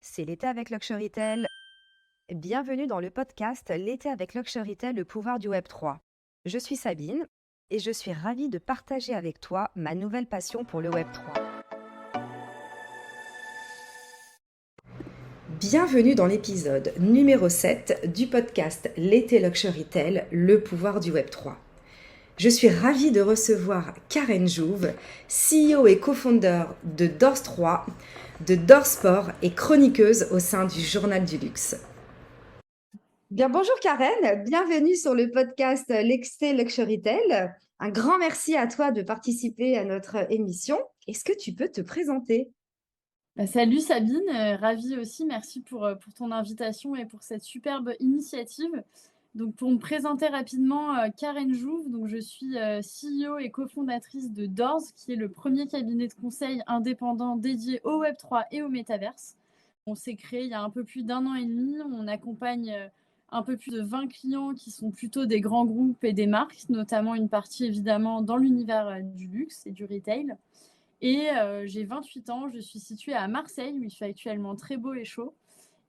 C'est l'été avec Luxurytel. Bienvenue dans le podcast L'été avec Luxurytel, le pouvoir du Web3. Je suis Sabine et je suis ravie de partager avec toi ma nouvelle passion pour le Web3. Bienvenue dans l'épisode numéro 7 du podcast L'été Luxurytel, le pouvoir du Web3. Je suis ravie de recevoir Karen Jouve, CEO et co-founder de Dors3, de Dorsport et chroniqueuse au sein du Journal du Luxe. Bien, bonjour Karen, bienvenue sur le podcast L'Excès Luxurytel. Un grand merci à toi de participer à notre émission. Est-ce que tu peux te présenter? Salut Sabine, ravie aussi, merci pour ton invitation et pour cette superbe initiative. Donc pour me présenter rapidement, Karen Jouve, donc je suis, CEO et cofondatrice de Doors, qui est le premier cabinet de conseil indépendant dédié au Web3 et au métaverse. On s'est créé il y a un peu plus d'un an et demi. On accompagne, un peu plus de 20 clients qui sont plutôt des grands groupes et des marques, notamment une partie évidemment dans l'univers, du luxe et du retail. Et j'ai 28 ans, je suis située à Marseille où il fait actuellement très beau et chaud.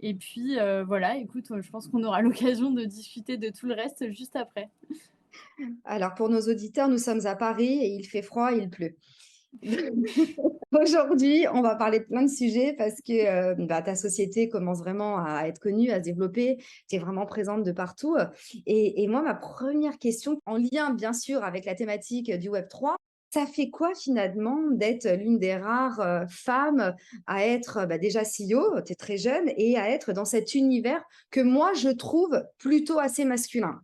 Et puis, voilà, écoute, je pense qu'on aura l'occasion de discuter de tout le reste juste après. Alors pour nos auditeurs, nous sommes à Paris et il fait froid, il pleut. Aujourd'hui, on va parler de plein de sujets parce que ta société commence vraiment à être connue, à se développer. Tu es vraiment présente de partout. Et moi, ma première question, en lien bien sûr avec la thématique du Web3, ça fait quoi finalement d'être l'une des rares femmes à être déjà CEO, tu es très jeune, et à être dans cet univers que moi, je trouve plutôt assez masculin?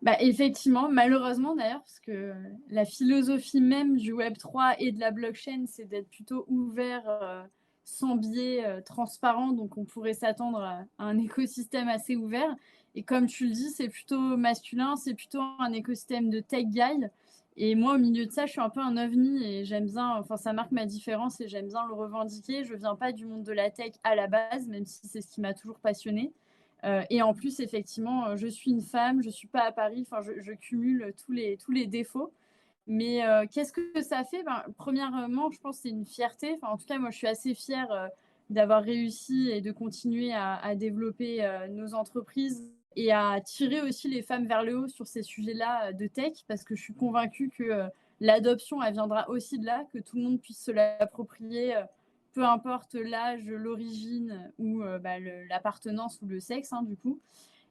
Bah, effectivement, malheureusement d'ailleurs, parce que la philosophie même du Web3 et de la blockchain, c'est d'être plutôt ouvert, sans biais, transparent. Donc on pourrait s'attendre à un écosystème assez ouvert. Et comme tu le dis, c'est plutôt masculin, c'est plutôt un écosystème de tech guy. Et moi, au milieu de ça, je suis un peu un ovni et j'aime bien, enfin, ça marque ma différence et j'aime bien le revendiquer. Je viens pas du monde de la tech à la base, même si c'est ce qui m'a toujours passionnée. Et en plus, effectivement, je suis une femme, je ne suis pas à Paris, enfin, je cumule tous les défauts. Mais qu'est-ce que ça fait? Ben, premièrement, je pense que c'est une fierté. Enfin, en tout cas, moi, je suis assez fière d'avoir réussi et de continuer à développer nos entreprises et à tirer aussi les femmes vers le haut sur ces sujets-là de tech, parce que je suis convaincue que l'adoption, elle viendra aussi de là, que tout le monde puisse se l'approprier, peu importe l'âge, l'origine ou l'appartenance ou le sexe, hein, du coup.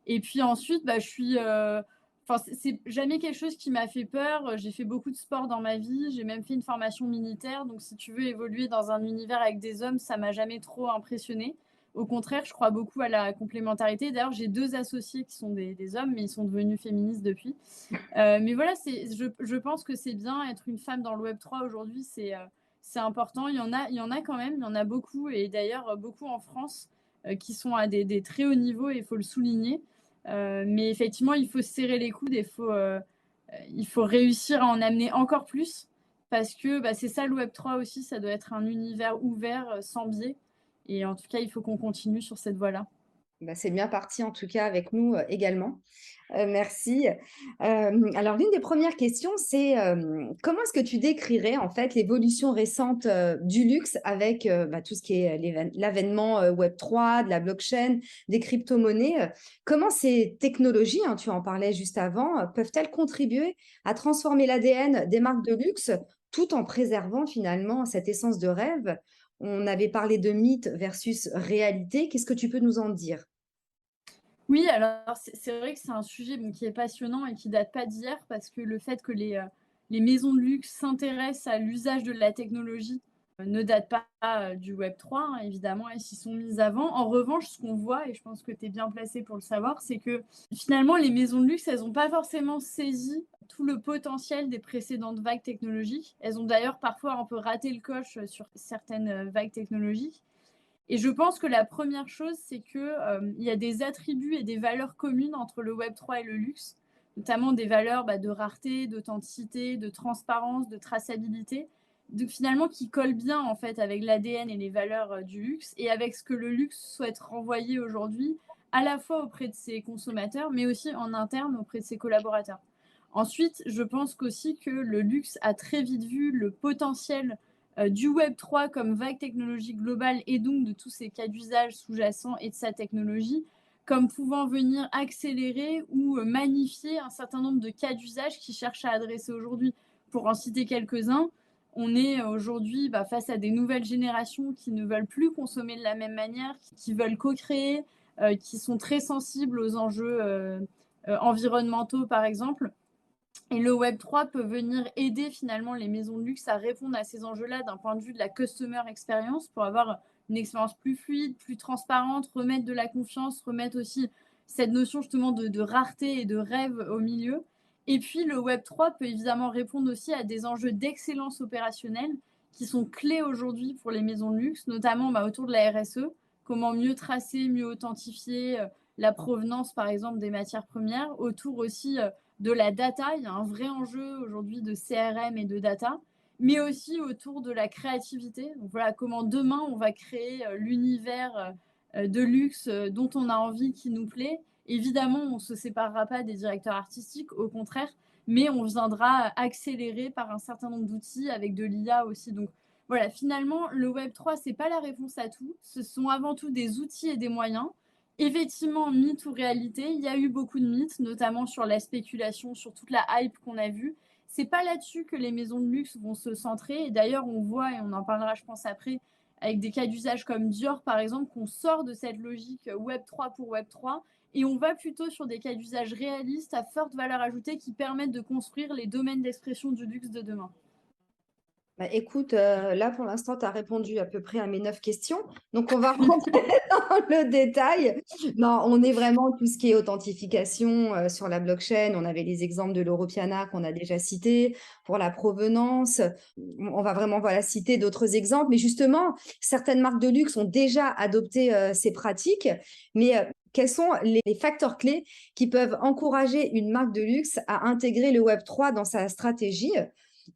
Et puis ensuite, je suis. Enfin, c'est jamais quelque chose qui m'a fait peur. J'ai fait beaucoup de sport dans ma vie. J'ai même fait une formation militaire. Donc, si tu veux évoluer dans un univers avec des hommes, ça m'a jamais trop impressionné. Au contraire, je crois beaucoup à la complémentarité. D'ailleurs, j'ai deux associés qui sont des hommes, mais ils sont devenus féministes depuis. Mais voilà, je pense que c'est bien être une femme dans le Web3 aujourd'hui, c'est important. Il y en a quand même, il y en a beaucoup, et d'ailleurs beaucoup en France qui sont à des très hauts niveaux, et il faut le souligner. Mais effectivement, il faut se serrer les coudes et il faut réussir à en amener encore plus, parce que c'est ça le Web3 aussi, ça doit être un univers ouvert, sans biais. Et en tout cas, il faut qu'on continue sur cette voie-là. C'est bien parti en tout cas avec nous également. Merci. Alors l'une des premières questions, c'est comment est-ce que tu décrirais en fait l'évolution récente du luxe avec tout ce qui est l'avènement Web3, de la blockchain, des crypto-monnaies. Comment ces technologies, hein, tu en parlais juste avant, peuvent-elles contribuer à transformer l'ADN des marques de luxe tout en préservant finalement cette essence de rêve? On avait parlé de mythe versus réalité. Qu'est-ce que tu peux nous en dire? Oui, alors c'est vrai que c'est un sujet, bon, qui est passionnant et qui date pas d'hier, parce que le fait que les maisons de luxe s'intéressent à l'usage de la technologie, ne date pas, du Web3, hein, évidemment, elles s'y sont mises avant. En revanche, ce qu'on voit, et je pense que tu es bien placé pour le savoir, c'est que finalement les maisons de luxe, elles ont pas forcément saisi tout le potentiel des précédentes vagues technologiques. Elles ont d'ailleurs parfois un peu raté le coche, sur certaines, vagues technologiques. Et je pense que la première chose, c'est qu'il y a des attributs et des valeurs communes entre le Web3 et le luxe, notamment des valeurs de rareté, d'authenticité, de transparence, de traçabilité, finalement qui collent bien en fait avec l'ADN et les valeurs du luxe, et avec ce que le luxe souhaite renvoyer aujourd'hui, à la fois auprès de ses consommateurs, mais aussi en interne auprès de ses collaborateurs. Ensuite, je pense qu'aussi que le luxe a très vite vu le potentiel du Web3 comme vague technologique globale et donc de tous ces cas d'usage sous-jacents et de sa technologie, comme pouvant venir accélérer ou magnifier un certain nombre de cas d'usage qu'ils cherchent à adresser aujourd'hui. Pour en citer quelques-uns, on est aujourd'hui face à des nouvelles générations qui ne veulent plus consommer de la même manière, qui veulent co-créer, qui sont très sensibles aux enjeux environnementaux, par exemple. Et le Web3 peut venir aider finalement les maisons de luxe à répondre à ces enjeux-là d'un point de vue de la customer experience pour avoir une expérience plus fluide, plus transparente, remettre de la confiance, remettre aussi cette notion justement de rareté et de rêve au milieu. Et puis le Web3 peut évidemment répondre aussi à des enjeux d'excellence opérationnelle qui sont clés aujourd'hui pour les maisons de luxe, notamment autour de la RSE, comment mieux tracer, mieux authentifier la provenance par exemple des matières premières, autour aussi de la data. Il y a un vrai enjeu aujourd'hui de CRM et de data, mais aussi autour de la créativité. Donc voilà, comment demain on va créer l'univers de luxe dont on a envie, qui nous plaît. Évidemment, on ne se séparera pas des directeurs artistiques, au contraire, mais on viendra accélérer par un certain nombre d'outils avec de l'IA aussi. Donc voilà, finalement, le Web3, ce n'est pas la réponse à tout. Ce sont avant tout des outils et des moyens. Effectivement, mythe ou réalité, il y a eu beaucoup de mythes, notamment sur la spéculation, sur toute la hype qu'on a vue. C'est pas là-dessus que les maisons de luxe vont se centrer. Et d'ailleurs, on voit, et on en parlera, je pense, après, avec des cas d'usage comme Dior, par exemple, qu'on sort de cette logique Web3 pour Web3 et on va plutôt sur des cas d'usage réalistes à forte valeur ajoutée qui permettent de construire les domaines d'expression du luxe de demain. Bah, écoute, là pour l'instant, tu as répondu à peu près à mes 9 questions. Donc, on va rentrer dans le détail. Non, on est vraiment tout ce qui est authentification sur la blockchain. On avait les exemples de l'Europiana qu'on a déjà cités pour la provenance. On va vraiment citer d'autres exemples. Mais justement, certaines marques de luxe ont déjà adopté ces pratiques. Mais quels sont les facteurs clés qui peuvent encourager une marque de luxe à intégrer le Web3 dans sa stratégie?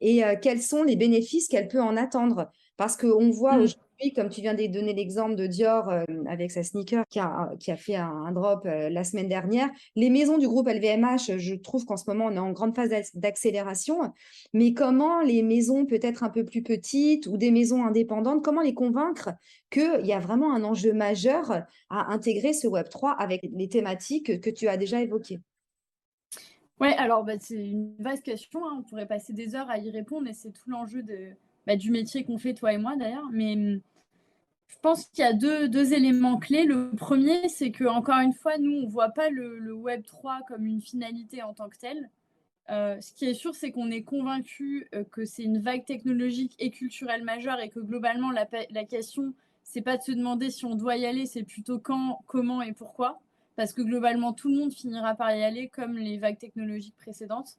Et quels sont les bénéfices qu'elle peut en attendre? Parce qu'on voit aujourd'hui, comme tu viens de donner l'exemple de Dior avec sa sneaker qui a fait un drop la semaine dernière, les maisons du groupe LVMH, je trouve qu'en ce moment, on est en grande phase d'accélération. Mais comment les maisons peut-être un peu plus petites ou des maisons indépendantes, comment les convaincre qu'il y a vraiment un enjeu majeur à intégrer ce Web3 avec les thématiques que tu as déjà évoquées? Ouais, alors c'est une vaste question, hein. On pourrait passer des heures à y répondre et c'est tout l'enjeu du métier qu'on fait, toi et moi d'ailleurs. Mais je pense qu'il y a deux éléments clés. Le premier, c'est que encore une fois, nous, on ne voit pas le Web3 comme une finalité en tant que telle. Ce qui est sûr, c'est qu'on est convaincu que c'est une vague technologique et culturelle majeure et que globalement, la question, c'est pas de se demander si on doit y aller, c'est plutôt quand, comment et pourquoi. Parce que globalement, tout le monde finira par y aller comme les vagues technologiques précédentes.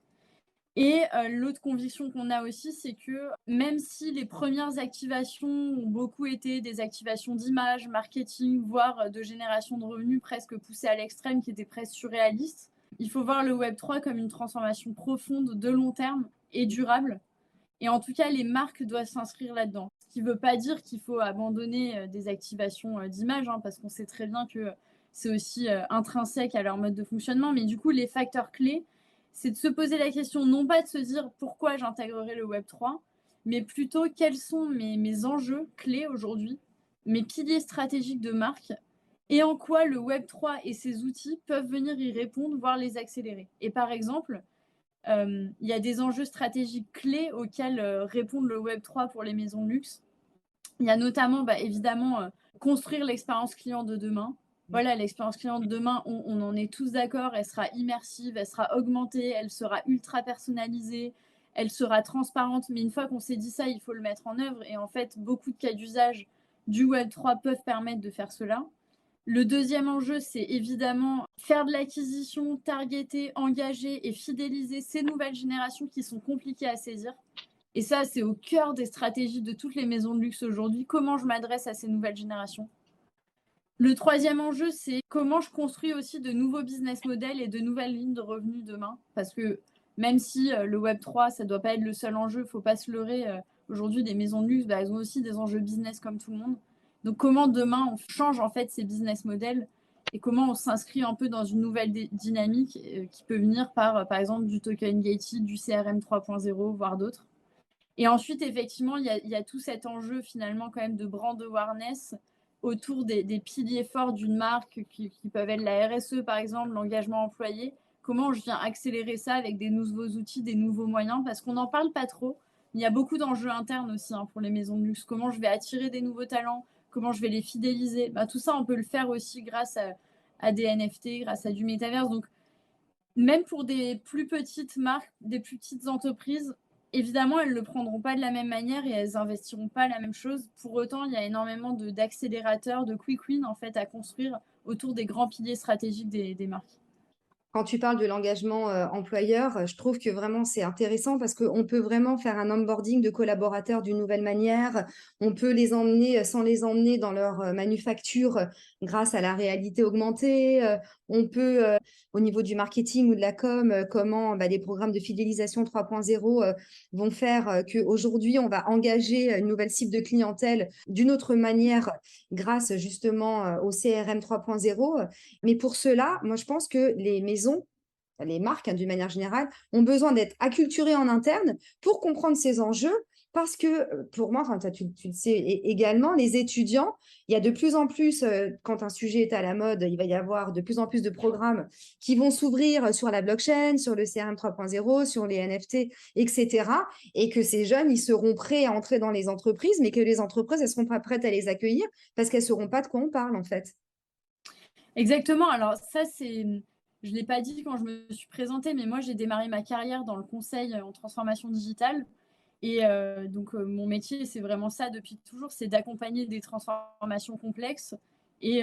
Et l'autre conviction qu'on a aussi, c'est que même si les premières activations ont beaucoup été des activations d'image, marketing, voire de génération de revenus presque poussées à l'extrême, qui étaient presque surréalistes, il faut voir le Web3 comme une transformation profonde, de long terme et durable. Et en tout cas, les marques doivent s'inscrire là-dedans. Ce qui ne veut pas dire qu'il faut abandonner des activations d'image, hein, parce qu'on sait très bien que c'est aussi intrinsèque à leur mode de fonctionnement. Mais du coup, les facteurs clés, c'est de se poser la question, non pas de se dire pourquoi j'intégrerai le Web3, mais plutôt quels sont mes enjeux clés aujourd'hui, mes piliers stratégiques de marque, et en quoi le Web3 et ses outils peuvent venir y répondre, voire les accélérer. Et par exemple, il y a des enjeux stratégiques clés auxquels répondre le Web3 pour les maisons de luxe. Il y a notamment, évidemment, construire l'expérience client de demain. Voilà, l'expérience client de demain, on en est tous d'accord, elle sera immersive, elle sera augmentée, elle sera ultra personnalisée, elle sera transparente. Mais une fois qu'on s'est dit ça, il faut le mettre en œuvre. Et en fait, beaucoup de cas d'usage du Web3 peuvent permettre de faire cela. Le deuxième enjeu, c'est évidemment faire de l'acquisition, targeter, engager et fidéliser ces nouvelles générations qui sont compliquées à saisir. Et ça, c'est au cœur des stratégies de toutes les maisons de luxe aujourd'hui. Comment je m'adresse à ces nouvelles générations? Le troisième enjeu, c'est comment je construis aussi de nouveaux business models et de nouvelles lignes de revenus demain. Parce que même si le Web3, ça ne doit pas être le seul enjeu, il ne faut pas se leurrer. Aujourd'hui, des maisons de luxe, elles ont aussi des enjeux business comme tout le monde. Donc comment demain on change en fait ces business models et comment on s'inscrit un peu dans une nouvelle dynamique qui peut venir par exemple du token gated, du CRM 3.0, voire d'autres. Et ensuite, effectivement, il y a tout cet enjeu finalement quand même de brand awareness autour des piliers forts d'une marque qui peuvent être la RSE par exemple, l'engagement employé. Comment je viens accélérer ça avec des nouveaux outils, des nouveaux moyens, parce qu'on n'en parle pas trop. Il y a beaucoup d'enjeux internes aussi pour les maisons de luxe. Comment je vais attirer des nouveaux talents, comment je vais les fidéliser. Tout ça, on peut le faire aussi grâce à des NFT, grâce à du métaverse. Donc, même pour des plus petites marques, des plus petites entreprises, évidemment, elles ne le prendront pas de la même manière et elles investiront pas la même chose. Pour autant, il y a énormément d'accélérateurs, de quick wins en fait à construire autour des grands piliers stratégiques des marques. Quand tu parles de l'engagement employeur, je trouve que vraiment c'est intéressant parce qu'on peut vraiment faire un onboarding de collaborateurs d'une nouvelle manière. On peut les emmener sans les emmener dans leur manufacture grâce à la réalité augmentée. On peut, au niveau du marketing ou de la com, comment des programmes de fidélisation 3.0 vont faire qu'aujourd'hui, on va engager une nouvelle cible de clientèle d'une autre manière grâce justement au CRM 3.0. Mais pour cela, moi, je pense que les maisons, les marques, d'une manière générale, ont besoin d'être acculturées en interne pour comprendre ces enjeux. Parce que pour moi, tu le sais également, les étudiants, il y a de plus en plus, quand un sujet est à la mode, il va y avoir de plus en plus de programmes qui vont s'ouvrir sur la blockchain, sur le CRM 3.0, sur les NFT, etc. Et que ces jeunes, ils seront prêts à entrer dans les entreprises, mais que les entreprises, elles ne seront pas prêtes à les accueillir parce qu'elles ne sauront pas de quoi on parle, en fait. Exactement. Alors ça, je ne l'ai pas dit quand je me suis présentée, mais moi, j'ai démarré ma carrière dans le conseil en transformation digitale. Et donc, mon métier, c'est vraiment ça depuis toujours, c'est d'accompagner des transformations complexes. Et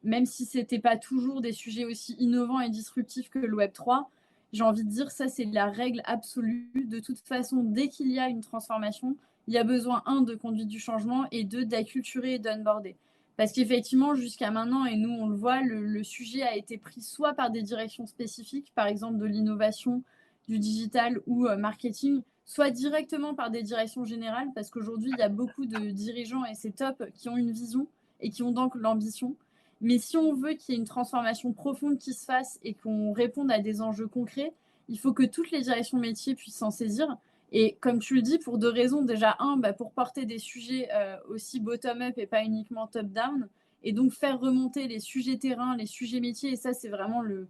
même si ce n'était pas toujours des sujets aussi innovants et disruptifs que le Web3, j'ai envie de dire ça, c'est la règle absolue. De toute façon, dès qu'il y a une transformation, il y a besoin, un, de conduite du changement et deux, d'acculturer et d'onboarder. Parce qu'effectivement, jusqu'à maintenant, et nous on le voit, le sujet a été pris soit par des directions spécifiques, par exemple de l'innovation, du digital ou marketing, soit directement par des directions générales, parce qu'aujourd'hui, il y a beaucoup de dirigeants, et c'est top, qui ont une vision et qui ont donc l'ambition. Mais si on veut qu'il y ait une transformation profonde qui se fasse et qu'on réponde à des enjeux concrets, il faut que toutes les directions métiers puissent s'en saisir. Et comme tu le dis, pour deux raisons. Déjà, un, pour porter des sujets aussi bottom-up et pas uniquement top-down, et donc faire remonter les sujets terrain, les sujets métiers. Et ça, c'est vraiment le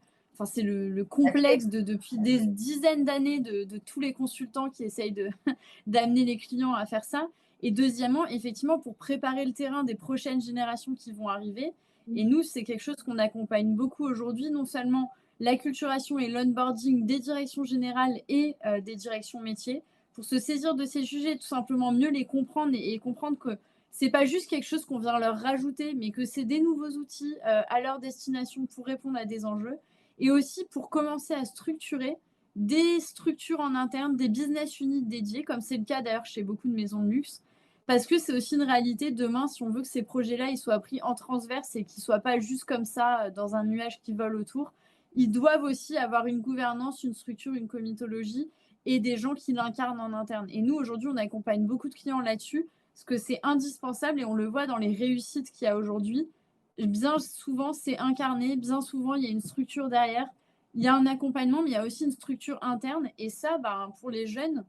complexe depuis des dizaines d'années de tous les consultants qui essayent d'amener les clients à faire ça. Et deuxièmement, effectivement, pour préparer le terrain des prochaines générations qui vont arriver. Et nous, c'est quelque chose qu'on accompagne beaucoup aujourd'hui, non seulement l'acculturation et l'onboarding des directions générales et des directions métiers, pour se saisir de ces sujets, tout simplement mieux les comprendre et comprendre que c'est pas juste quelque chose qu'on vient leur rajouter, mais que c'est des nouveaux outils à leur destination pour répondre à des enjeux, et aussi pour commencer à structurer des structures en interne, des business units dédiés, comme c'est le cas d'ailleurs chez beaucoup de maisons de luxe, parce que c'est aussi une réalité demain, si on veut que ces projets-là ils soient pris en transverse et qu'ils ne soient pas juste comme ça dans un nuage qui vole autour. Ils doivent aussi avoir une gouvernance, une structure, une comitologie et des gens qui l'incarnent en interne. Et nous, aujourd'hui, on accompagne beaucoup de clients là-dessus, parce que c'est indispensable et on le voit dans les réussites qu'il y a aujourd'hui. Bien souvent, c'est incarné, bien souvent, il y a une structure derrière, il y a un accompagnement, mais il y a aussi une structure interne. Et ça, pour les jeunes,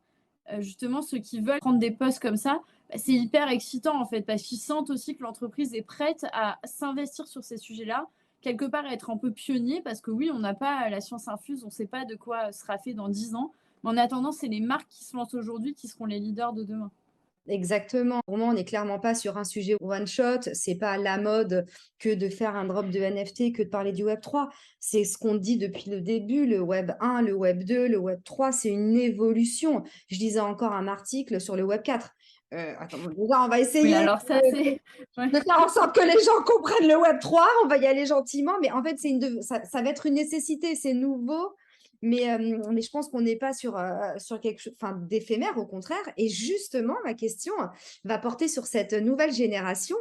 justement, ceux qui veulent prendre des postes comme ça, c'est hyper excitant en fait, parce qu'ils sentent aussi que l'entreprise est prête à s'investir sur ces sujets-là, quelque part être un peu pionnier, parce que oui, on n'a pas la science infuse, on ne sait pas de quoi sera fait dans 10 ans, mais en attendant, c'est les marques qui se lancent aujourd'hui qui seront les leaders de demain. Exactement. Pour moi, on n'est clairement pas sur un sujet one shot. C'est pas la mode que de faire un drop de NFT, que de parler du Web 3. C'est ce qu'on dit depuis le début. Le Web 1, le Web 2, le Web 3, c'est une évolution. Je lisais encore un article sur le Web 4. Attends, déjà, on va Oui, essayer alors ça, c'est. Ouais. de faire en sorte que les gens comprennent le Web 3. On va y aller gentiment. Mais en fait, ça va être une nécessité. C'est nouveau. Mais je pense qu'on n'est pas sur quelque chose d'éphémère, au contraire. Et justement, ma question va porter sur cette nouvelle génération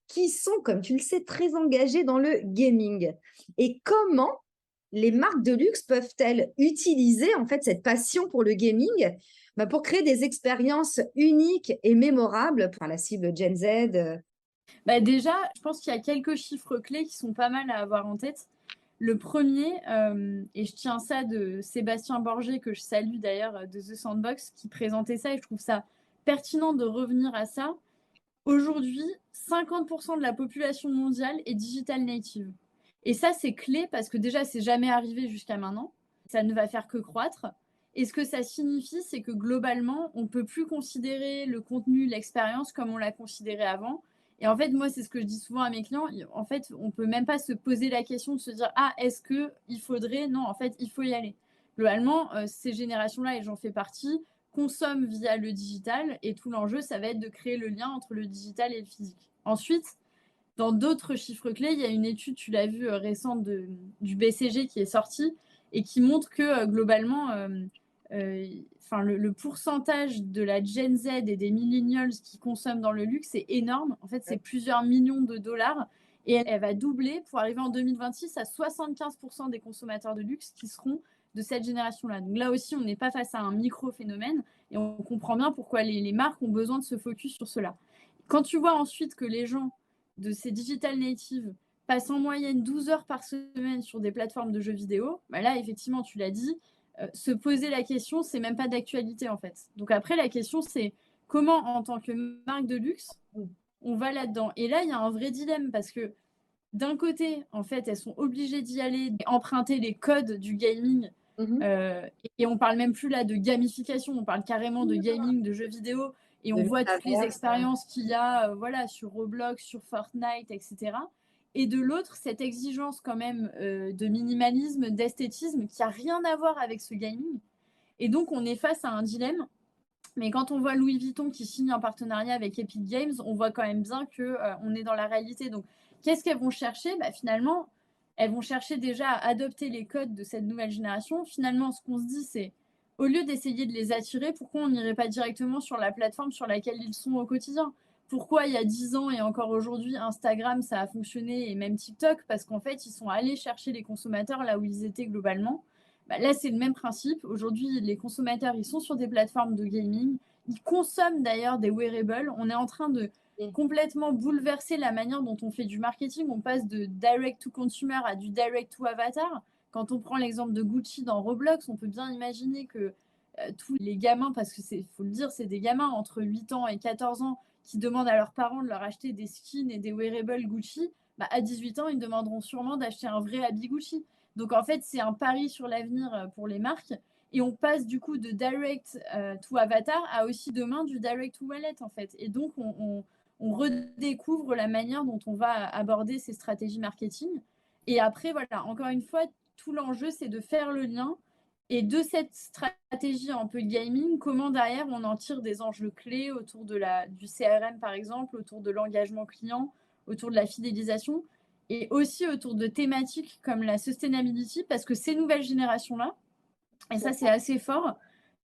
qui sont, comme tu le sais, très engagées dans le gaming. Et comment les marques de luxe peuvent-elles utiliser en fait cette passion pour le gaming pour créer des expériences uniques et mémorables pour la cible Gen Z. Déjà, je pense qu'il y a quelques chiffres clés qui sont pas mal à avoir en tête. Le premier, et je tiens ça de Sébastien Borgé, que je salue d'ailleurs, de The Sandbox, qui présentait ça, et je trouve ça pertinent de revenir à ça. Aujourd'hui, 50% de la population mondiale est digital native. Et ça, c'est clé parce que déjà, c'est jamais arrivé jusqu'à maintenant. Ça ne va faire que croître. Et ce que ça signifie, c'est que globalement, on ne peut plus considérer le contenu, l'expérience comme on l'a considéré avant. Et en fait, moi, c'est ce que je dis souvent à mes clients. En fait, on ne peut même pas se poser la question de se dire, ah, est-ce qu'il faudrait? Non, en fait, il faut y aller. Globalement, ces générations-là, et j'en fais partie, consomment via le digital et tout l'enjeu, ça va être de créer le lien entre le digital et le physique. Ensuite, dans d'autres chiffres clés, il y a une étude, tu l'as vu, récente du BCG qui est sortie et qui montre que globalement, le pourcentage de la Gen Z et des millennials qui consomment dans le luxe est énorme. En fait, c'est plusieurs millions de dollars et elle va doubler pour arriver en 2026 à 75% des consommateurs de luxe qui seront de cette génération-là. Donc là aussi, on n'est pas face à un micro-phénomène et on comprend bien pourquoi les marques ont besoin de se focus sur cela. Quand tu vois ensuite que les gens de ces digital natives passent en moyenne 12 heures par semaine sur des plateformes de jeux vidéo, bah là, effectivement, tu l'as dit, se poser la question, c'est même pas d'actualité en fait. Donc après, la question, c'est comment, en tant que marque de luxe, on va là-dedans. Et là, il y a un vrai dilemme parce que d'un côté, en fait, elles sont obligées d'y aller, d'emprunter les codes du gaming. Et on parle même plus là de gamification, on parle carrément de gaming, de jeux vidéo. Et on De voit toutes les métavers. expériences qu'il y a voilà, sur Roblox, sur Fortnite, etc. Et de l'autre, cette exigence quand même de minimalisme, d'esthétisme qui n'a rien à voir avec ce gaming. Et donc, on est face à un dilemme. Mais quand on voit Louis Vuitton qui signe un partenariat avec Epic Games, on voit quand même bien qu'on est dans la réalité. Donc, qu'est-ce qu'elles vont chercher? Finalement, elles vont chercher déjà à adopter les codes de cette nouvelle génération. Finalement, ce qu'on se dit, c'est au lieu d'essayer de les attirer, pourquoi on n'irait pas directement sur la plateforme sur laquelle ils sont au quotidien? Pourquoi il y a 10 ans et encore aujourd'hui, Instagram, ça a fonctionné et même TikTok? Parce qu'en fait, ils sont allés chercher les consommateurs là où ils étaient globalement. Là, c'est le même principe. Aujourd'hui, les consommateurs, ils sont sur des plateformes de gaming. Ils consomment d'ailleurs des wearables. On est en train de complètement bouleverser la manière dont on fait du marketing. On passe de direct to consumer à du direct to avatar. Quand on prend l'exemple de Gucci dans Roblox, on peut bien imaginer que tous les gamins, parce que c'est, faut le dire, c'est des gamins entre 8 ans et 14 ans qui demandent à leurs parents de leur acheter des skins et des wearables Gucci, à 18 ans, ils demanderont sûrement d'acheter un vrai habit Gucci. Donc en fait, c'est un pari sur l'avenir pour les marques. Et on passe du coup de direct to avatar à aussi demain du direct to wallet en fait. Et donc on redécouvre la manière dont on va aborder ces stratégies marketing. Et après, voilà, encore une fois, tout l'enjeu, c'est de faire le lien. Et de cette stratégie un peu gaming, comment derrière on en tire des enjeux clés autour du CRM par exemple, autour de l'engagement client, autour de la fidélisation et aussi autour de thématiques comme la sustainability, parce que ces nouvelles générations-là, et ça c'est assez fort,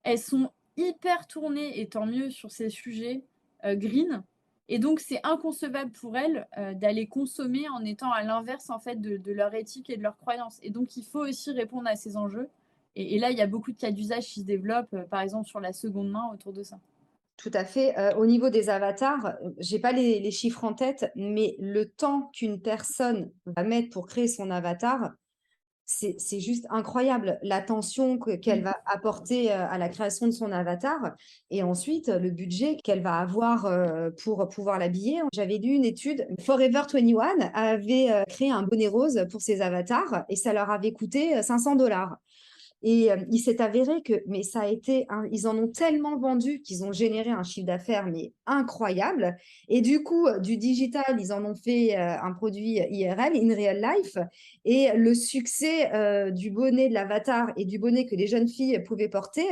elles sont hyper tournées, et tant mieux, sur ces sujets green. Et donc c'est inconcevable pour elles d'aller consommer en étant à l'inverse en fait de leur éthique et de leurs croyances. Et donc il faut aussi répondre à ces enjeux. Et là, il y a beaucoup de cas d'usage qui se développent, par exemple sur la seconde main autour de ça. Tout à fait. Au niveau des avatars, j'ai pas les chiffres en tête, mais le temps qu'une personne va mettre pour créer son avatar, c'est juste incroyable. L'attention qu'elle va apporter à la création de son avatar et ensuite le budget qu'elle va avoir pour pouvoir l'habiller. J'avais lu une étude, Forever 21 avait créé un bonnet rose pour ses avatars et ça leur avait coûté 500 $. Et il s'est avéré que, mais ça a été, ils en ont tellement vendu qu'ils ont généré un chiffre d'affaires mais incroyable. Et du coup, du digital, ils en ont fait un produit IRL, in real life. Et le succès du bonnet de l'avatar et du bonnet que les jeunes filles pouvaient porter,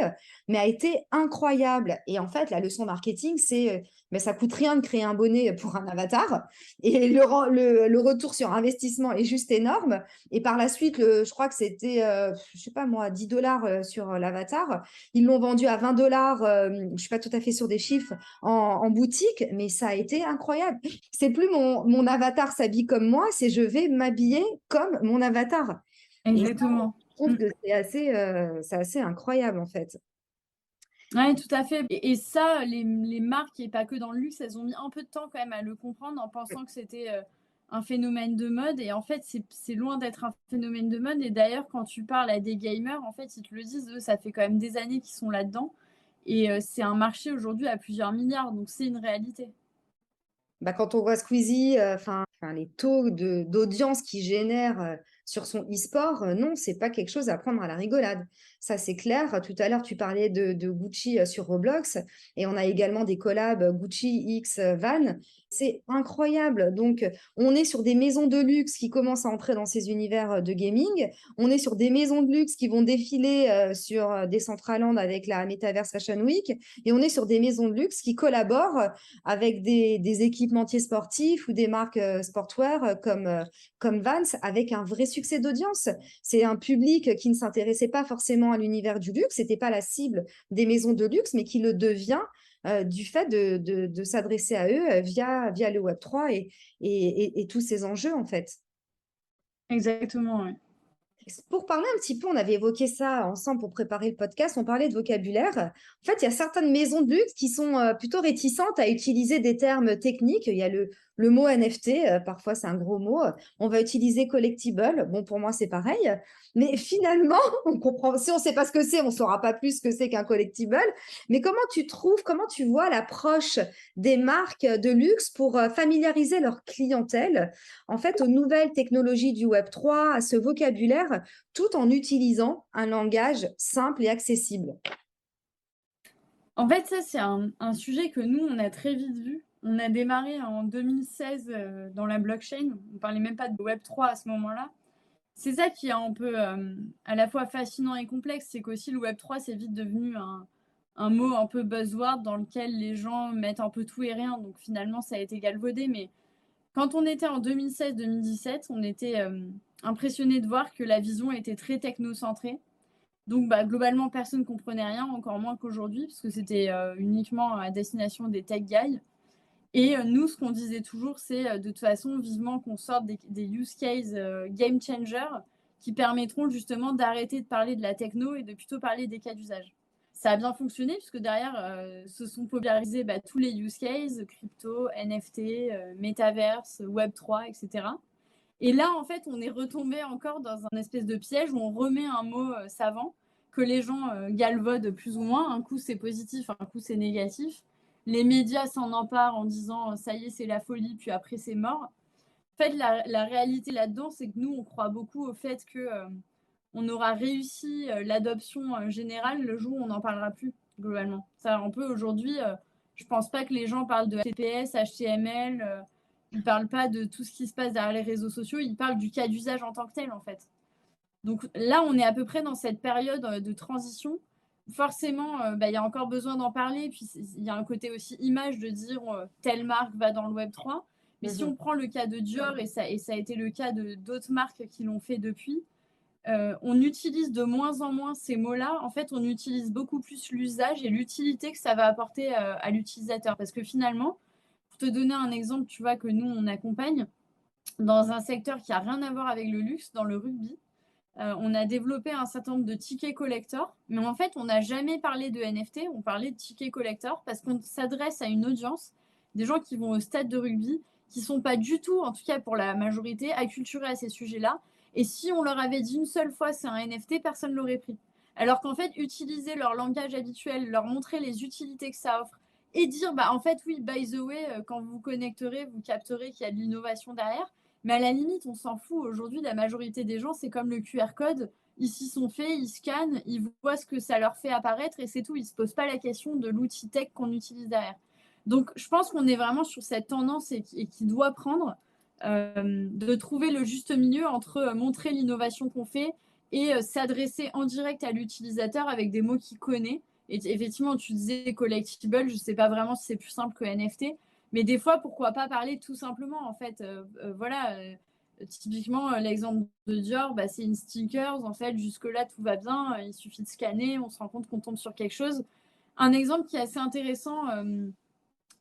mais a été incroyable. Et en fait, la leçon marketing, c'est, mais ça coûte rien de créer un bonnet pour un avatar. Et le retour sur investissement est juste énorme. Et par la suite, je crois que c'était, je sais pas moi, 10 $ sur l'avatar. Ils l'ont vendu à 20 $, je ne suis pas tout à fait sur des chiffres, en boutique, mais ça a été incroyable. C'est plus mon avatar s'habille comme moi, c'est je vais m'habiller comme mon avatar. Et ça, Exactement. je trouve que c'est assez incroyable en fait. Oui, tout à fait. Et ça, les marques, et pas que dans le luxe, elles ont mis un peu de temps quand même à le comprendre en pensant que c'était un phénomène de mode. Et en fait, c'est loin d'être un phénomène de mode. Et d'ailleurs, quand tu parles à des gamers, en fait, ils te le disent, eux, ça fait quand même des années qu'ils sont là-dedans. Et c'est un marché aujourd'hui à plusieurs milliards, donc c'est une réalité. Bah, quand on voit Squeezie, les taux d'audience qu'il génère, sur son e-sport, non, c'est pas quelque chose à prendre à la rigolade. Ça, c'est clair. Tout à l'heure, tu parlais de Gucci, sur Roblox et on a également des collabs, Gucci X, Van. C'est incroyable. Donc, on est sur des maisons de luxe qui commencent à entrer dans ces univers, de gaming. On est sur des maisons de luxe qui vont défiler, sur, Decentraland avec la Metaverse Fashion Week et on est sur des maisons de luxe qui collaborent avec des équipementiers sportifs ou des marques sportwear comme Vans, avec un vrai succès d'audience. C'est un public qui ne s'intéressait pas forcément à l'univers du luxe, c'était pas la cible des maisons de luxe, mais qui le devient du fait de s'adresser à eux via le Web3 et tous ces enjeux, en fait. Exactement, ouais. Pour parler un petit peu, on avait évoqué ça ensemble pour préparer le podcast, on parlait de vocabulaire. En fait, il y a certaines maisons de luxe qui sont plutôt réticentes à utiliser des termes techniques. Il y a le mot NFT, parfois c'est un gros mot. On va utiliser collectible. Bon, pour moi, c'est pareil. Mais finalement, on comprend, si on ne sait pas ce que c'est, on ne saura pas plus ce que c'est qu'un collectible. Mais comment tu vois l'approche des marques de luxe pour familiariser leur clientèle en fait aux nouvelles technologies du Web3, à ce vocabulaire, tout en utilisant un langage simple et accessible. En fait, ça, c'est un sujet que nous, on a très vite vu. On a démarré en 2016 dans la blockchain. On ne parlait même pas de Web3 à ce moment-là. C'est ça qui est un peu à la fois fascinant et complexe, c'est qu'aussi le Web3, c'est vite devenu un mot un peu buzzword dans lequel les gens mettent un peu tout et rien. Donc finalement, ça a été galvaudé. Mais quand on était en 2016-2017, on était impressionné de voir que la vision était très technocentrée. Donc bah, globalement, personne ne comprenait rien, encore moins qu'aujourd'hui, parce que c'était uniquement à destination des tech guys. Et nous, ce qu'on disait toujours, c'est de toute façon, vivement qu'on sorte des use cases game changer qui permettront justement d'arrêter de parler de la techno et de plutôt parler des cas d'usage. Ça a bien fonctionné puisque derrière se sont popularisés tous les use cases, crypto, NFT, metaverse, Web3, etc. Et là, en fait, on est retombé encore dans un espèce de piège où on remet un mot savant que les gens galvaudent plus ou moins. Un coup, c'est positif, un coup, c'est négatif. Les médias s'en emparent en disant ça y est, c'est la folie, puis après, c'est mort. En fait, la réalité là-dedans, c'est que nous, on croit beaucoup au fait que on aura réussi l'adoption générale le jour où on n'en parlera plus, globalement. Ça, on peut aujourd'hui, je pense pas que les gens parlent de HTTPS, HTML, ils parlent pas de tout ce qui se passe derrière les réseaux sociaux, ils parlent du cas d'usage en tant que tel, en fait. Donc là, on est à peu près dans cette période de transition. Forcément, il y a encore besoin d'en parler. Puis il y a un côté aussi image de dire telle marque va dans le Web3. Mais si on prend le cas de Dior, et ça a été le cas de d'autres marques qui l'ont fait depuis, on utilise de moins en moins ces mots-là. En fait, on utilise beaucoup plus l'usage et l'utilité que ça va apporter à l'utilisateur. Parce que finalement, pour te donner un exemple, tu vois, que nous, on accompagne dans un secteur qui n'a rien à voir avec le luxe, dans le rugby. On a développé un certain nombre de tickets collector, mais en fait, on n'a jamais parlé de NFT, on parlait de tickets collector parce qu'on s'adresse à une audience, des gens qui vont au stade de rugby, qui ne sont pas du tout, en tout cas pour la majorité, acculturés à ces sujets-là. Et si on leur avait dit une seule fois c'est un NFT, personne ne l'aurait pris. Alors qu'en fait, utiliser leur langage habituel, leur montrer les utilités que ça offre et dire, en fait, oui, by the way, quand vous vous connecterez, vous capterez qu'il y a de l'innovation derrière. Mais à la limite, on s'en fout. Aujourd'hui, la majorité des gens, c'est comme le QR code. Ils s'y sont faits, ils scannent, ils voient ce que ça leur fait apparaître et c'est tout. Ils ne se posent pas la question de l'outil tech qu'on utilise derrière. Donc, je pense qu'on est vraiment sur cette tendance et qui doit prendre de trouver le juste milieu entre montrer l'innovation qu'on fait et s'adresser en direct à l'utilisateur avec des mots qu'il connaît. Et effectivement, tu disais collectible, je ne sais pas vraiment si c'est plus simple que NFT, mais des fois, pourquoi pas parler tout simplement, en fait. Voilà, typiquement, l'exemple de Dior, c'est une stickers. En fait, jusque-là, tout va bien. Il suffit de scanner, on se rend compte qu'on tombe sur quelque chose. Un exemple qui est assez intéressant,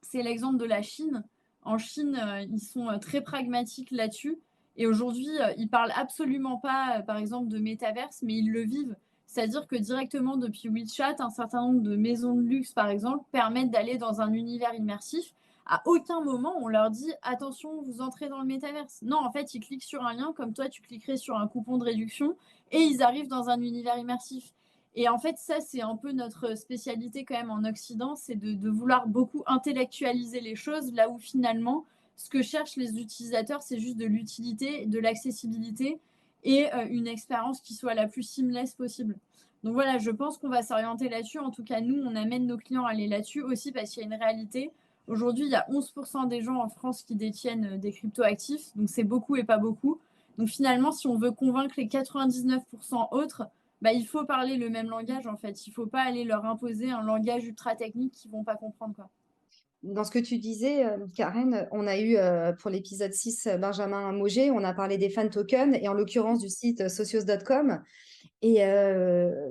c'est l'exemple de la Chine. En Chine, ils sont très pragmatiques là-dessus. Et aujourd'hui, ils parlent absolument pas, par exemple, de métaverse, mais ils le vivent. C'est-à-dire que directement depuis WeChat, un certain nombre de maisons de luxe, par exemple, permettent d'aller dans un univers immersif. À aucun moment, on leur dit attention, vous entrez dans le métaverse. Non, en fait, ils cliquent sur un lien comme toi, tu cliquerais sur un coupon de réduction et ils arrivent dans un univers immersif. Et en fait, ça, c'est un peu notre spécialité quand même en Occident, c'est de vouloir beaucoup intellectualiser les choses, là où finalement, ce que cherchent les utilisateurs, c'est juste de l'utilité, de l'accessibilité et une expérience qui soit la plus seamless possible. Donc voilà, je pense qu'on va s'orienter là-dessus. En tout cas, nous, on amène nos clients à aller là-dessus aussi parce qu'il y a une réalité. Aujourd'hui, il y a 11% des gens en France qui détiennent des crypto-actifs, donc c'est beaucoup et pas beaucoup. Donc finalement, si on veut convaincre les 99% autres, bah, il faut parler le même langage en fait. Il ne faut pas aller leur imposer un langage ultra technique qu'ils ne vont pas comprendre, quoi. Dans ce que tu disais, Karen, on a eu pour l'épisode 6 Benjamin Moget, on a parlé des fan tokens et en l'occurrence du site socios.com. Et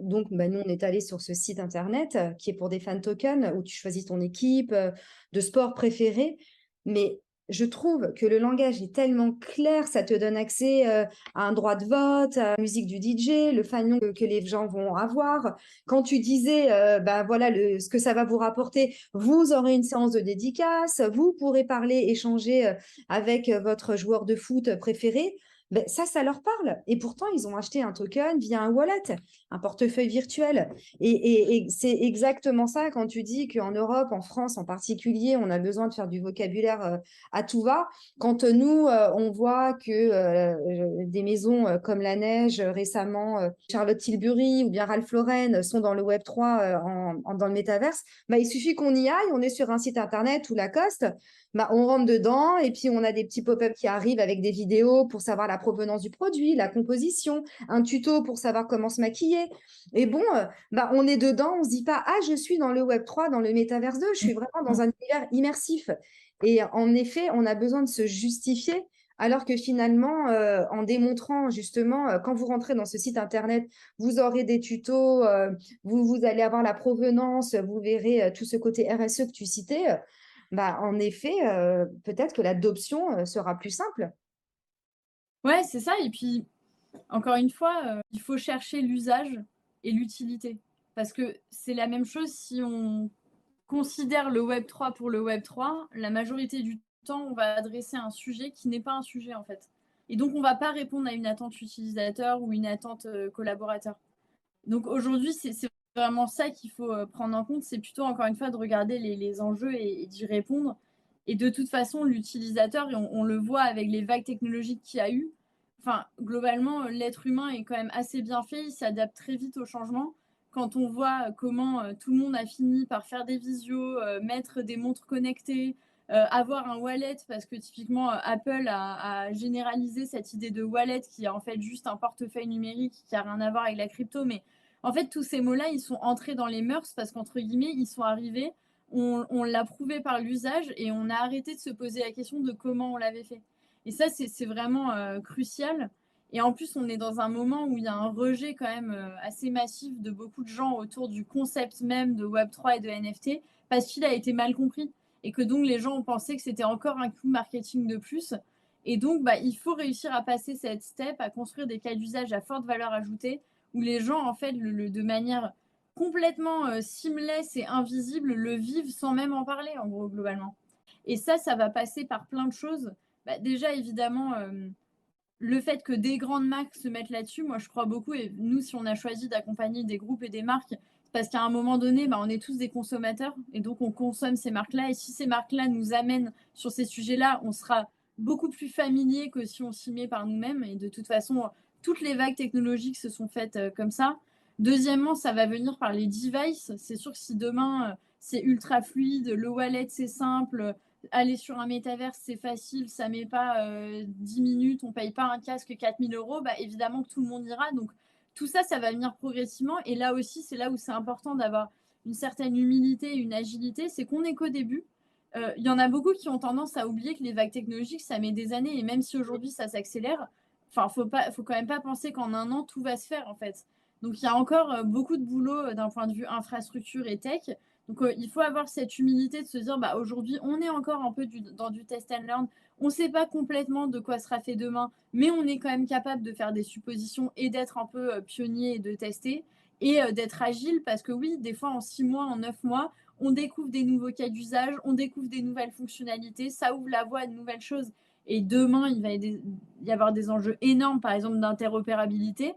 donc, bah, nous, on est allé sur ce site internet qui est pour des fan tokens où tu choisis ton équipe de sport préférée. Mais je trouve que le langage est tellement clair, ça te donne accès à un droit de vote, à la musique du DJ, le fanion que les gens vont avoir. Quand tu disais, bah, voilà ce que ça va vous rapporter, vous aurez une séance de dédicace, vous pourrez parler, échanger avec votre joueur de foot préféré. Ben, ça leur parle. Et pourtant, ils ont acheté un token via un wallet, un portefeuille virtuel. Et c'est exactement ça quand tu dis qu'en Europe, en France en particulier, on a besoin de faire du vocabulaire à tout va. Quand nous, on voit que des maisons comme La Neige, récemment, Charlotte Tilbury ou bien Ralph Lauren sont dans le Web3, dans le métaverse, ben, il suffit qu'on y aille, on est sur un site internet ou Lacoste, bah, on rentre dedans et puis on a des petits pop-up qui arrivent avec des vidéos pour savoir la provenance du produit, la composition, un tuto pour savoir comment se maquiller. Et bon, bah, on est dedans, on ne se dit pas, ah, je suis dans le Web3, dans le Métaverse 2, je suis vraiment dans un univers immersif. Et en effet, on a besoin de se justifier, alors que finalement, en démontrant justement, quand vous rentrez dans ce site internet, vous aurez des tutos, vous allez avoir la provenance, vous verrez tout ce côté RSE que tu citais. Bah, en effet, peut-être que l'adoption sera plus simple. Ouais, c'est ça. Et puis, encore une fois, il faut chercher l'usage et l'utilité. Parce que c'est la même chose si on considère le Web3 pour le Web3, la majorité du temps, on va adresser un sujet qui n'est pas un sujet en fait. Et donc, on ne va pas répondre à une attente utilisateur ou une attente collaborateur. Donc aujourd'hui, c'est vraiment ça qu'il faut prendre en compte. C'est plutôt, encore une fois, de regarder les enjeux et d'y répondre. Et de toute façon, l'utilisateur, et on le voit avec les vagues technologiques qu'il y a eu, enfin, globalement, l'être humain est quand même assez bien fait. Il s'adapte très vite au changement. Quand on voit comment tout le monde a fini par faire des visios, mettre des montres connectées, avoir un wallet, parce que typiquement, Apple a généralisé cette idée de wallet qui est en fait juste un portefeuille numérique qui n'a rien à voir avec la crypto, mais en fait, tous ces mots-là, ils sont entrés dans les mœurs parce qu'entre guillemets, ils sont arrivés, on l'a prouvé par l'usage et on a arrêté de se poser la question de comment on l'avait fait. Et ça, c'est vraiment crucial. Et en plus, on est dans un moment où il y a un rejet quand même assez massif de beaucoup de gens autour du concept même de Web3 et de NFT parce qu'il a été mal compris et que donc les gens ont pensé que c'était encore un coup marketing de plus. Et donc, bah, il faut réussir à passer cette step, à construire des cas d'usage à forte valeur ajoutée où les gens, en fait, de manière complètement seamless et invisible, le vivent sans même en parler, en gros, globalement. Et ça va passer par plein de choses. Bah, déjà, évidemment, le fait que des grandes marques se mettent là-dessus, moi, je crois beaucoup. Et nous, si on a choisi d'accompagner des groupes et des marques, c'est parce qu'à un moment donné, bah, on est tous des consommateurs et donc on consomme ces marques-là. Et si ces marques-là nous amènent sur ces sujets-là, on sera beaucoup plus familier que si on s'y met par nous-mêmes. Et de toute façon, toutes les vagues technologiques se sont faites comme ça. Deuxièmement, ça va venir par les devices. C'est sûr que si demain, c'est ultra fluide, le wallet, c'est simple, aller sur un métaverse, c'est facile, ça met pas 10 minutes, on paye pas un casque 4 000 euros, bah, évidemment que tout le monde ira. Donc tout ça, ça va venir progressivement. Et là aussi, c'est là où c'est important d'avoir une certaine humilité, une agilité, c'est qu'on n'est qu'au début. Il y en a beaucoup qui ont tendance à oublier que les vagues technologiques, ça met des années. Et même si aujourd'hui, ça s'accélère, enfin, faut quand même pas penser qu'en un an, tout va se faire, en fait. Donc, il y a encore beaucoup de boulot d'un point de vue infrastructure et tech. Donc, il faut avoir cette humilité de se dire, bah, aujourd'hui, on est encore un peu dans du test and learn. On ne sait pas complètement de quoi sera fait demain, mais on est quand même capable de faire des suppositions et d'être un peu pionnier et de tester et d'être agile parce que oui, des fois, en 6 mois, en 9 mois, on découvre des nouveaux cas d'usage, on découvre des nouvelles fonctionnalités, ça ouvre la voie à de nouvelles choses. Et demain, il va y avoir des enjeux énormes, par exemple, d'interopérabilité.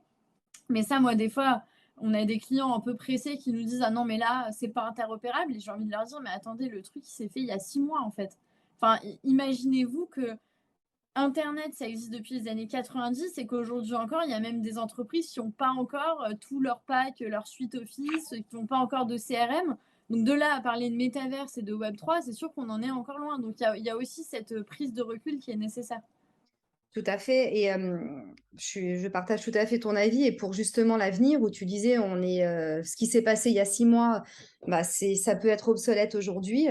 Mais ça, moi, des fois, On a des clients un peu pressés qui nous disent: «Ah non, mais là, c'est pas interopérable» et j'ai envie de leur dire: «Mais attendez, le truc, il s'est fait il y a 6 mois, en fait». Enfin, imaginez-vous que internet, ça existe depuis les années 90 et qu'aujourd'hui encore, il y a même des entreprises qui n'ont pas encore tout leur pack, leur suite Office, qui n'ont pas encore de CRM. Donc de là à parler de métaverse et de Web3, c'est sûr qu'on en est encore loin. Donc il y a aussi cette prise de recul qui est nécessaire. Tout à fait et je partage tout à fait ton avis et pour justement l'avenir où tu disais on est, ce qui s'est passé il y a 6 mois, bah, ça peut être obsolète aujourd'hui.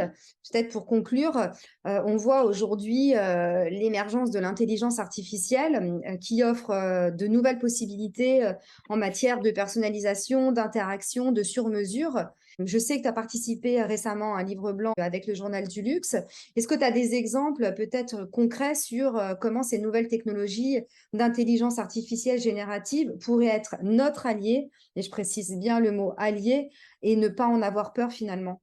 Peut-être pour conclure, on voit aujourd'hui, l'émergence de l'intelligence artificielle, qui offre, de nouvelles possibilités, en matière de personnalisation, d'interaction, de sur-mesure. Je sais que tu as participé récemment à un livre blanc avec le Journal du Luxe. Est-ce que tu as des exemples peut-être concrets sur comment ces nouvelles technologies d'intelligence artificielle générative pourraient être notre allié, et je précise bien le mot allié, et ne pas en avoir peur finalement?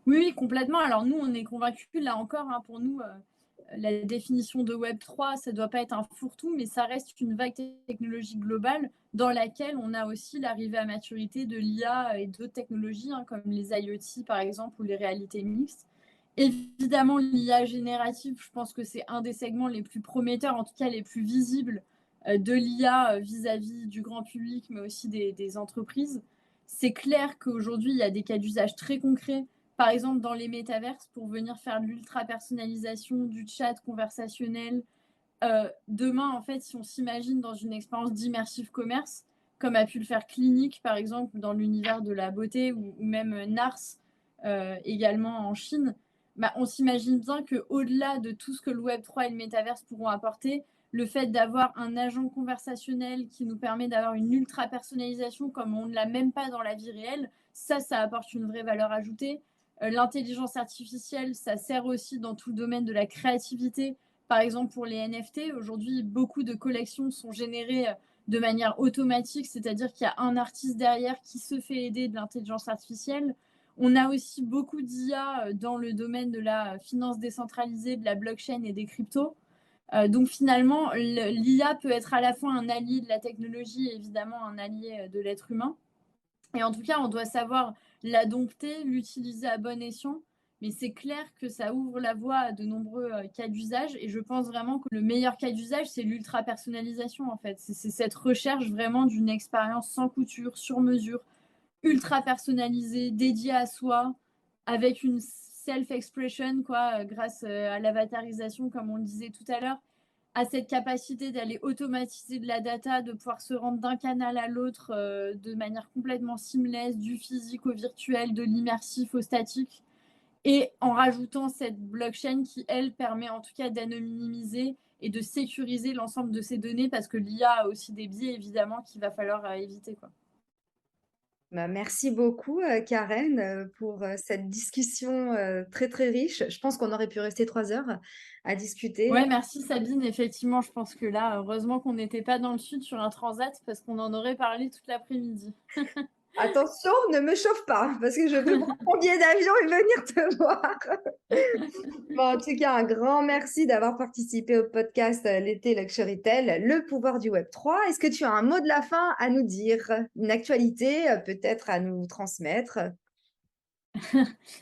Oui, oui, complètement. Alors nous, on est convaincus, là encore, hein, pour nous, la définition de Web3, ça ne doit pas être un fourre-tout, mais ça reste une vague technologique globale dans laquelle on a aussi l'arrivée à maturité de l'IA et d'autres technologies, hein, comme les IoT par exemple ou les réalités mixtes. Évidemment, l'IA générative, je pense que c'est un des segments les plus prometteurs, en tout cas les plus visibles de l'IA vis-à-vis du grand public, mais aussi des entreprises. C'est clair qu'aujourd'hui, il y a des cas d'usage très concrets, par exemple dans les métaverses, pour venir faire de l'ultra-personnalisation, du chat conversationnel. Demain, en fait, si on s'imagine dans une expérience d'immersive commerce, comme a pu le faire Clinique, par exemple, dans l'univers de la beauté, ou même Nars, également en Chine, bah, on s'imagine bien qu'au-delà de tout ce que le Web3 et le métaverse pourront apporter, le fait d'avoir un agent conversationnel qui nous permet d'avoir une ultra personnalisation comme on ne l'a même pas dans la vie réelle, ça apporte une vraie valeur ajoutée. L'intelligence artificielle, ça sert aussi dans tout le domaine de la créativité. Par exemple, pour les NFT, aujourd'hui, beaucoup de collections sont générées de manière automatique, c'est-à-dire qu'il y a un artiste derrière qui se fait aider de l'intelligence artificielle. On a aussi beaucoup d'IA dans le domaine de la finance décentralisée, de la blockchain et des cryptos. Donc finalement, l'IA peut être à la fois un allié de la technologie et évidemment un allié de l'être humain. Et en tout cas, on doit savoir la dompter, l'utiliser à bon escient. Mais c'est clair que ça ouvre la voie à de nombreux cas d'usage. Et je pense vraiment que le meilleur cas d'usage, c'est l'ultra-personnalisation, en fait. C'est cette recherche vraiment d'une expérience sans couture, sur mesure, ultra personnalisée, dédiée à soi, avec une self-expression, quoi, grâce à l'avatarisation, comme on le disait tout à l'heure, à cette capacité d'aller automatiser de la data, de pouvoir se rendre d'un canal à l'autre de manière complètement seamless, du physique au virtuel, de l'immersif au statique, et en rajoutant cette blockchain qui, elle, permet en tout cas d'anonymiser et de sécuriser l'ensemble de ces données, parce que l'IA a aussi des biais, évidemment, qu'il va falloir éviter, quoi. Bah, merci beaucoup, Karen, pour, cette discussion, très, très riche. Je pense qu'on aurait pu rester 3 heures à discuter. Ouais, merci Sabine. Effectivement, je pense que là, heureusement qu'on n'était pas dans le sud sur un transat parce qu'on en aurait parlé toute l'après-midi. Attention, ne me chauffe pas, parce que je veux prendre mon billet d'avion et venir te voir. Bon, en tout cas, un grand merci d'avoir participé au podcast L'été Luxury Tale, le pouvoir du Web3. Est-ce que tu as un mot de la fin à nous dire? Une actualité peut-être à nous transmettre?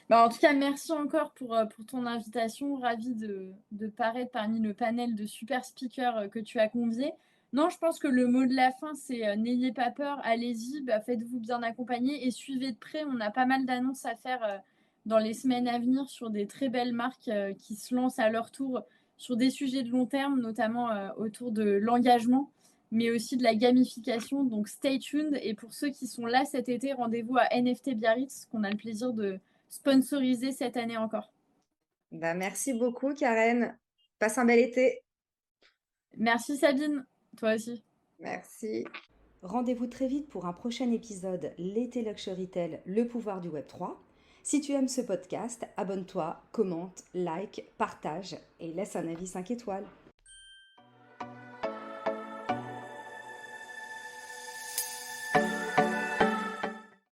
Bah, en tout cas, merci encore pour ton invitation. Ravie de paraître parmi le panel de super speakers que tu as conviés. Non, je pense que le mot de la fin, c'est n'ayez pas peur, allez-y, bah, faites-vous bien accompagner et suivez de près. On a pas mal d'annonces à faire dans les semaines à venir sur des très belles marques qui se lancent à leur tour sur des sujets de long terme, notamment autour de l'engagement, mais aussi de la gamification. Donc, stay tuned. Et pour ceux qui sont là cet été, rendez-vous à NFT Biarritz, qu'on a le plaisir de sponsoriser cette année encore. Bah, merci beaucoup, Karen. Passe un bel été. Merci Sabine, toi aussi. Merci. Rendez-vous très vite pour un prochain épisode L'été Luxury Tale, le pouvoir du Web3. Si tu aimes ce podcast, abonne-toi, commente, like, partage et laisse un avis 5 étoiles.